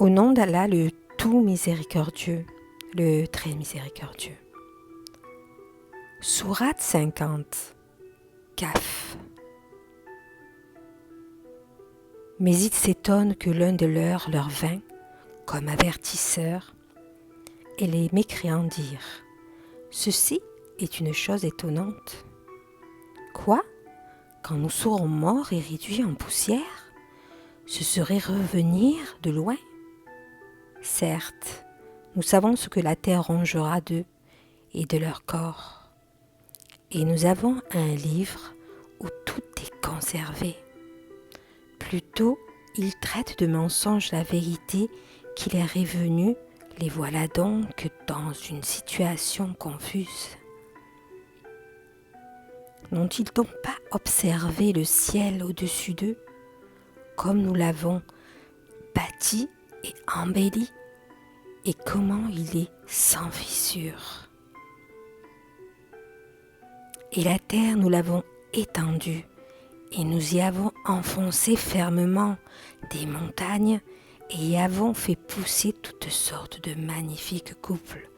Au nom d'Allah, le tout miséricordieux, le très miséricordieux. Sourate 50, Kaf. Mais ils s'étonnent que l'un de leurs leur vint comme avertisseur, et les mécréants dirent : ceci est une chose étonnante. Quoi ? Quand nous serons morts et réduits en poussière, ce serait revenir de loin ? Certes, nous savons ce que la terre rongera d'eux et de leur corps. Et nous avons un livre où tout est conservé. Plutôt, ils traitent de mensonge la vérité qui leur est venue, les voilà donc dans une situation confuse. N'ont-ils donc pas observé le ciel au-dessus d'eux, comme nous l'avons bâti et embelli, et comment il est sans fissure ? Et la terre, nous l'avons étendue, et nous y avons enfoncé fermement des montagnes, et y avons fait pousser toutes sortes de magnifiques couples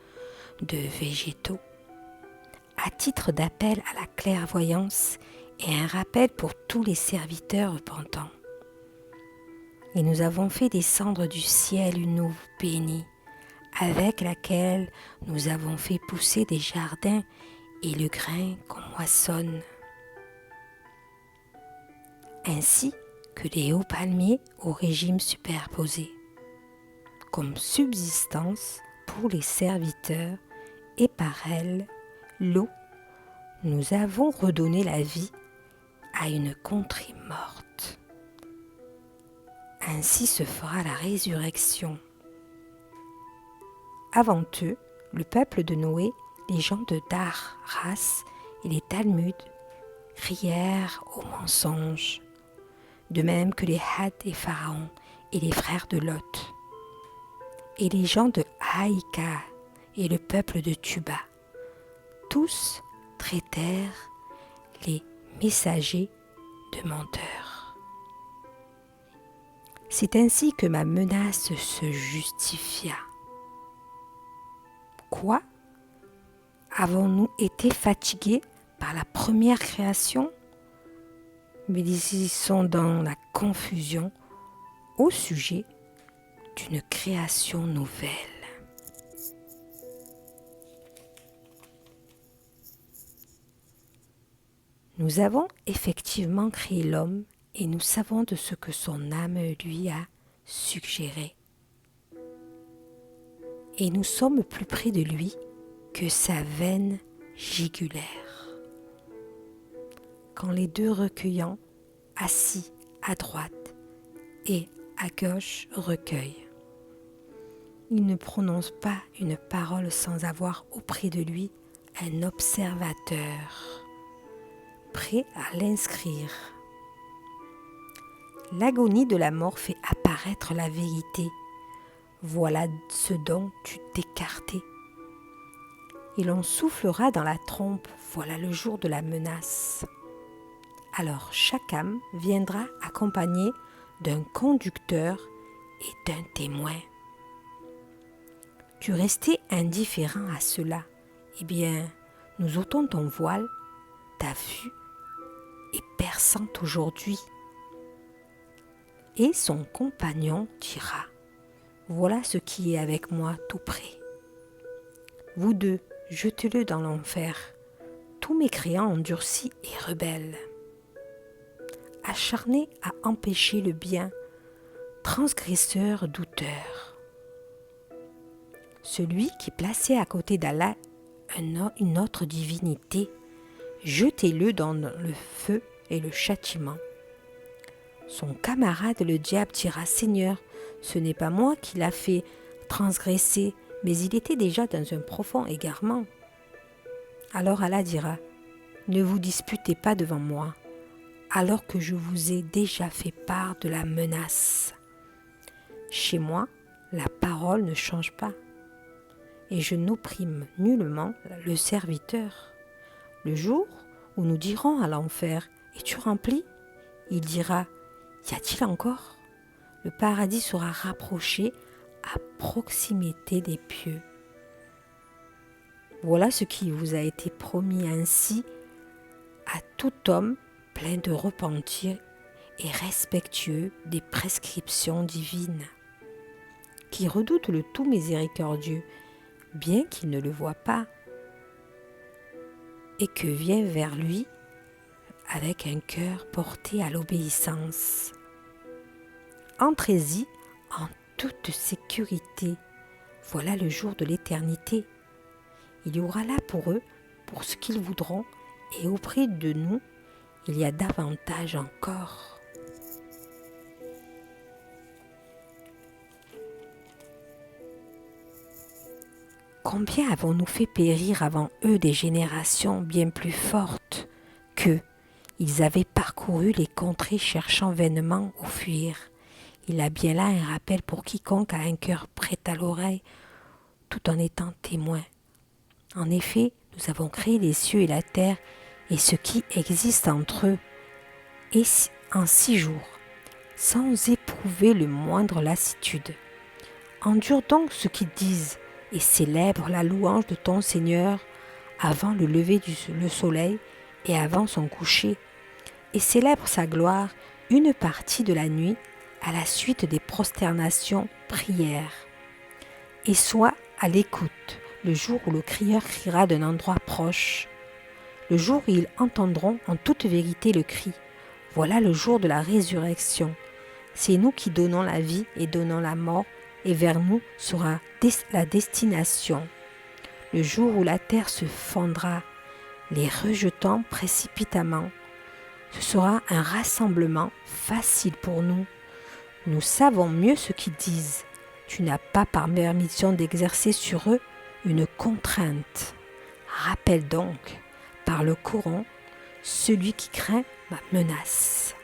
de végétaux, à titre d'appel à la clairvoyance et un rappel pour tous les serviteurs repentants. Et nous avons fait descendre du ciel une eau bénie, avec laquelle nous avons fait pousser des jardins et le grain qu'on moissonne, ainsi que les hauts palmiers au régime superposé, comme subsistance pour les serviteurs, et par elle, l'eau, nous avons redonné la vie à une contrée morte. Ainsi se fera la résurrection. Avant eux, le peuple de Noé, les gens de Dar, Ras et les Talmuds crièrent au mensonge, de même que les Had et Pharaon et les frères de Lot, et les gens de Haïka et le peuple de Tuba. Tous traitèrent les messagers de menteurs. C'est ainsi que ma menace se justifia. Quoi ? Avons-nous été fatigués par la première création ? Mais ils sont dans la confusion au sujet d'une création nouvelle. Nous avons effectivement créé l'homme et nous savons de ce que son âme lui a suggéré. Et nous sommes plus près de lui que sa veine jugulaire. Quand les deux recueillants, assis à droite et à gauche, recueillent, il ne prononce pas une parole sans avoir auprès de lui un observateur, prêt à l'inscrire. L'agonie de la mort fait apparaître la vérité. Voilà ce dont tu t'écartais. Et l'on soufflera dans la trompe, voilà le jour de la menace. Alors chaque âme viendra accompagnée d'un conducteur et d'un témoin. Tu restais indifférent à cela. Eh bien, nous ôtons ton voile, ta vue est perçante aujourd'hui. Et son compagnon dira : voilà ce qui est avec moi tout près. Vous deux, jetez-le dans l'enfer, tous mécréants endurcis et rebelles. Acharnés à empêcher le bien, transgresseurs douteurs. Celui qui plaçait à côté d'Allah une autre divinité, jetez-le dans le feu et le châtiment. Son camarade le diable dira : Seigneur, ce n'est pas moi qui l'a fait transgresser, mais il était déjà dans un profond égarement. Alors Allah dira : ne vous disputez pas devant moi, alors que je vous ai déjà fait part de la menace. Chez moi, la parole ne change pas, et je n'opprime nullement le serviteur. Le jour où nous dirons à l'enfer : es-tu rempli ? Il dira : y a-t-il encore ? Le paradis sera rapproché à proximité des pieux. Voilà ce qui vous a été promis ainsi à tout homme plein de repentir et respectueux des prescriptions divines, qui redoute le tout miséricordieux, bien qu'il ne le voie pas, et que vient vers lui avec un cœur porté à l'obéissance. Entrez-y en toute sécurité. Voilà le jour de l'éternité. Il y aura là pour eux, pour ce qu'ils voudront, et auprès de nous, il y a davantage encore. Combien avons-nous fait périr avant eux des générations bien plus fortes qu'eux? Ils avaient parcouru les contrées cherchant vainement où fuir. Il y a bien là un rappel pour quiconque a un cœur prêt à l'oreille, tout en étant témoin. En effet, nous avons créé les cieux et la terre et ce qui existe entre eux, et en 6 jours, sans éprouver le moindre lassitude. Endure donc ce qu'ils disent et célèbre la louange de ton Seigneur avant le lever du soleil et avant son coucher, et célèbre sa gloire une partie de la nuit à la suite des prosternations prières. Et sois à l'écoute le jour où le crieur criera d'un endroit proche, le jour où ils entendront en toute vérité le cri. Voilà le jour de la résurrection. C'est nous qui donnons la vie et donnons la mort, et vers nous sera la destination. Le jour où la terre se fondra, les rejetant précipitamment. Ce sera un rassemblement facile pour nous. Nous savons mieux ce qu'ils disent. Tu n'as pas par permission d'exercer sur eux une contrainte. Rappelle donc, par le courant, celui qui craint ma menace.